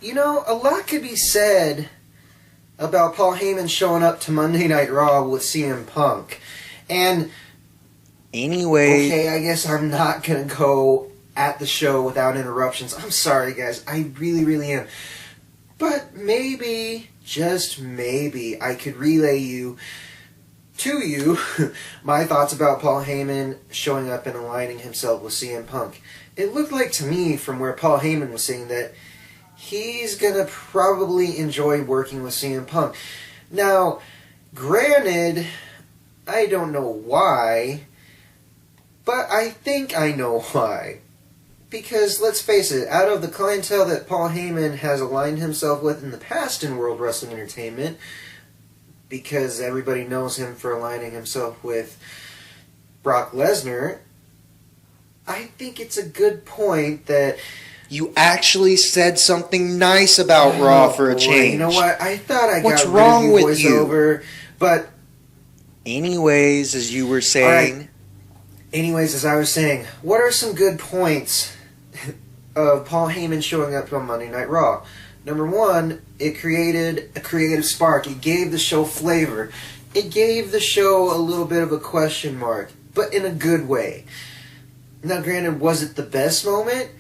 You know, a lot could be said about Paul Heyman showing up to Monday Night Raw with CM Punk. And anyway, okay, I guess I'm not going to go at the show without interruptions. I'm sorry, guys. I really, really am. But maybe, just maybe, I could relay to you my thoughts about Paul Heyman showing up and aligning himself with CM Punk. It looked like to me, from where Paul Heyman was saying, that he's going to probably enjoy working with CM Punk. Now, granted, I don't know why, but I think I know why. Because, let's face it, out of the clientele that Paul Heyman has aligned himself with in the past in World Wrestling Entertainment, because everybody knows him for aligning himself with Brock Lesnar, I think it's a good point that you actually said something nice about Raw for a change. You know what? I thought I What's got wrong rid of with your you? voiceover, but anyways, as you were saying. Right. Anyways, as I was saying, what are some good points of Paul Heyman showing up on Monday Night Raw? Number one, it created a creative spark. It gave the show flavor. It gave the show a little bit of a question mark, but in a good way. Now, granted, was it the best moment?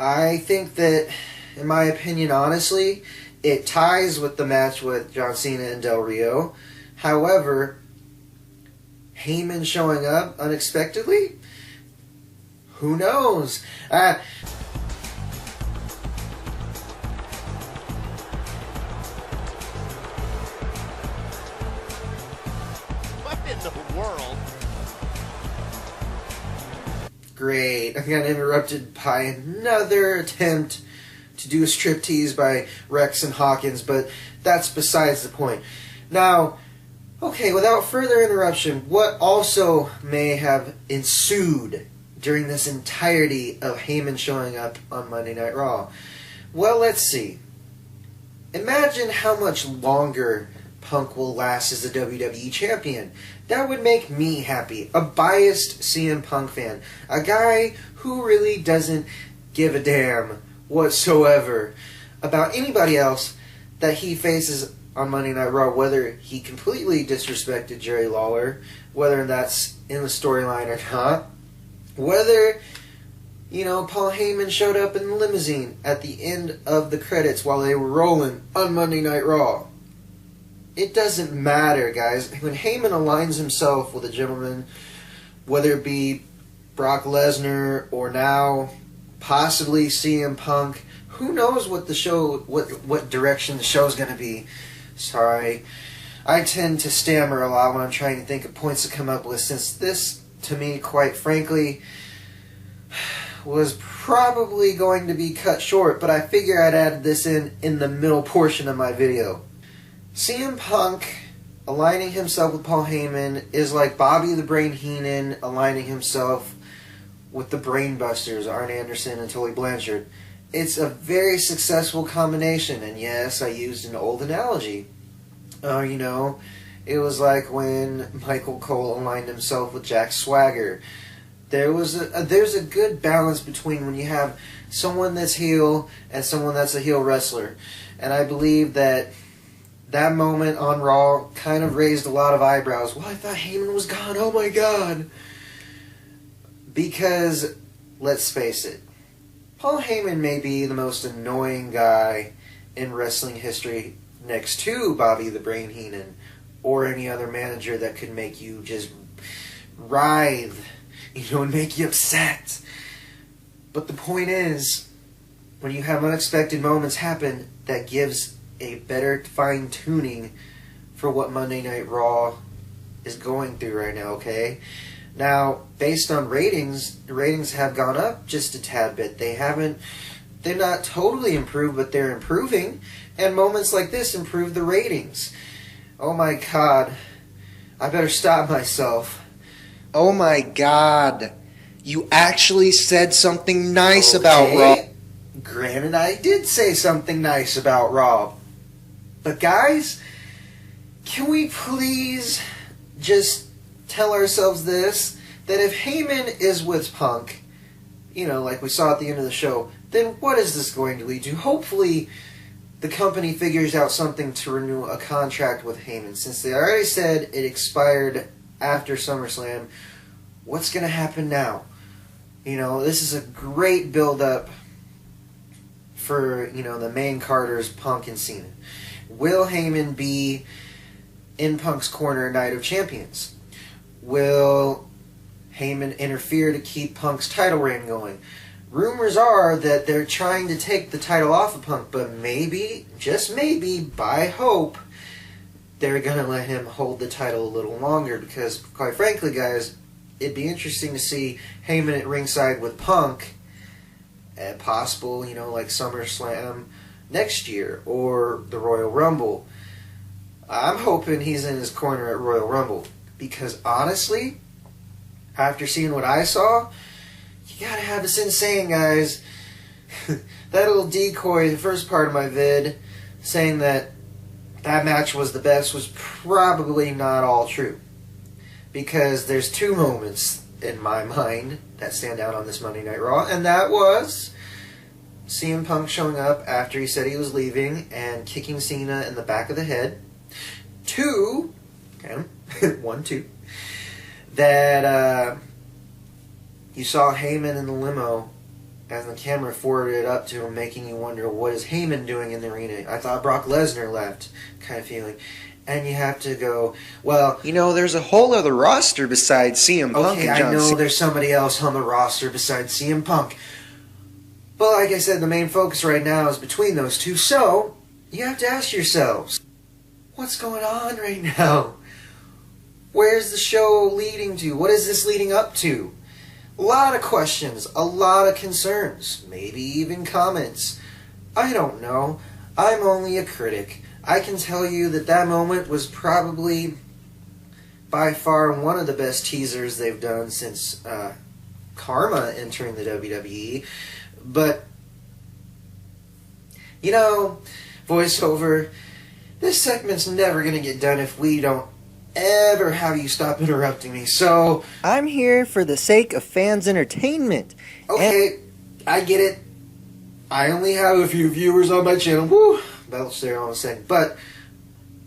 I think that, in my opinion, honestly, it ties with the match with John Cena and Del Rio. However, Heyman showing up unexpectedly? Who knows? What in the world? Great. I got interrupted by another attempt to do a striptease by Rex and Hawkins, but that's besides the point. Now, okay, without further interruption, what also may have ensued during this entirety of Heyman showing up on Monday Night Raw? Well, let's see. Imagine how much longer Punk will last as the WWE Champion. That would make me happy. A biased CM Punk fan. A guy who really doesn't give a damn whatsoever about anybody else that he faces on Monday Night Raw, whether he completely disrespected Jerry Lawler, whether that's in the storyline or not, whether, you know, Paul Heyman showed up in the limousine at the end of the credits while they were rolling on Monday Night Raw. It doesn't matter, guys. When Heyman aligns himself with a gentleman, whether it be Brock Lesnar or now possibly CM Punk, who knows what the show, what direction the show's going to be. Sorry. I tend to stammer a lot when I'm trying to think of points to come up with, since this, to me, quite frankly, was probably going to be cut short, but I figure I'd add this in the middle portion of my video. CM Punk aligning himself with Paul Heyman is like Bobby the Brain Heenan aligning himself with the Brainbusters, Arn Anderson and Tully Blanchard. It's a very successful combination, and yes, I used an old analogy. You know, it was like when Michael Cole aligned himself with Jack Swagger. There's a good balance between when you have someone that's heel and someone that's a heel wrestler. And I believe that moment on Raw kind of raised a lot of eyebrows. Well, I thought Heyman was gone. Oh my God. Because, let's face it, Paul Heyman may be the most annoying guy in wrestling history next to Bobby the Brain Heenan or any other manager that could make you just writhe, and make you upset. But the point is, when you have unexpected moments happen, that gives a better fine-tuning for what Monday Night Raw is going through right now, okay? Now, based on ratings, the ratings have gone up just a tad bit. They're not totally improved, but they're improving. And moments like this improve the ratings. Oh my God. I better stop myself. Oh my God. You actually said something nice about Raw. Granted, I did say something nice about Raw. But guys, can we please just tell ourselves this? That if Heyman is with Punk, like we saw at the end of the show, then what is this going to lead to? Hopefully, the company figures out something to renew a contract with Heyman. Since they already said it expired after SummerSlam, what's going to happen now? You know, this is a great build-up for, you know, the main Carters, Punk and Cena. Will Heyman be in Punk's corner Night of Champions? Will Heyman interfere to keep Punk's title reign going? Rumors are that they're trying to take the title off of Punk, but maybe, just maybe, by hope, they're going to let him hold the title a little longer, because, quite frankly, guys, it'd be interesting to see Heyman at ringside with Punk at possible, you know, like SummerSlam next year, or the Royal Rumble. I'm hoping he's in his corner at Royal Rumble, because honestly, after seeing what I saw, you gotta have this insane, guys. That little decoy, the first part of my vid, saying that match was the best, was probably not all true. Because there's two moments in my mind that stand out on this Monday Night Raw, and that was CM Punk showing up after he said he was leaving and kicking Cena in the back of the head. Two, okay, 1, 2, that you saw Heyman in the limo as the camera forwarded up to him, making you wonder, what is Heyman doing in the arena? I thought Brock Lesnar left, kind of feeling. And you have to go, well... You know, there's a whole other roster besides CM Punk and John I know Cena. there's somebody else on the roster besides CM Punk. But like I said, the main focus right now is between those two. So, you have to ask yourselves, what's going on right now? Where's the show leading to? What is this leading up to? A lot of questions, a lot of concerns, maybe even comments. I don't know. I'm only a critic. I can tell you that that moment was probably by far one of the best teasers they've done since Karma entering the WWE. But, you know, voiceover, this segment's never going to get done if we don't ever have you stop interrupting me. So, I'm here for the sake of fans' entertainment. okay, I get it. I only have a few viewers on my channel. Woo! Belch there all of a second. But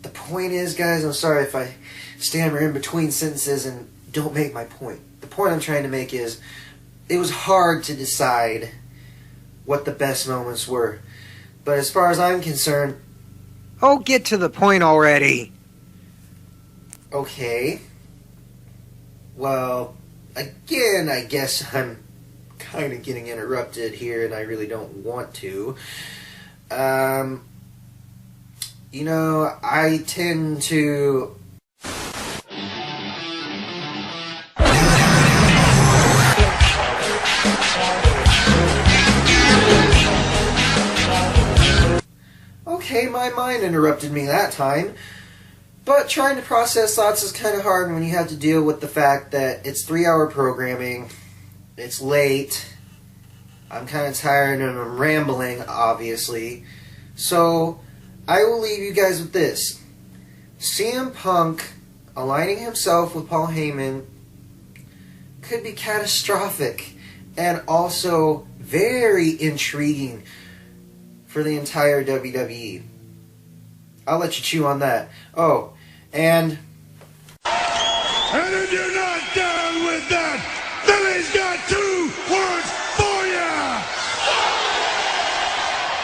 the point is, guys, I'm sorry if I stammer in between sentences and don't make my point. The point I'm trying to make is, it was hard to decide what the best moments were. But as far as I'm concerned, Oh, get to the point already. okay. Well, again, I guess I'm kind of getting interrupted here and I really don't want to. You know, I tend to... Okay, my mind interrupted me that time. But trying to process thoughts is kind of hard when you have to deal with the fact that it's 3-hour programming, it's late, I'm kind of tired and I'm rambling, obviously. So, I will leave you guys with this. CM Punk aligning himself with Paul Heyman could be catastrophic and also very intriguing for the entire WWE. I'll let you chew on that. Oh, and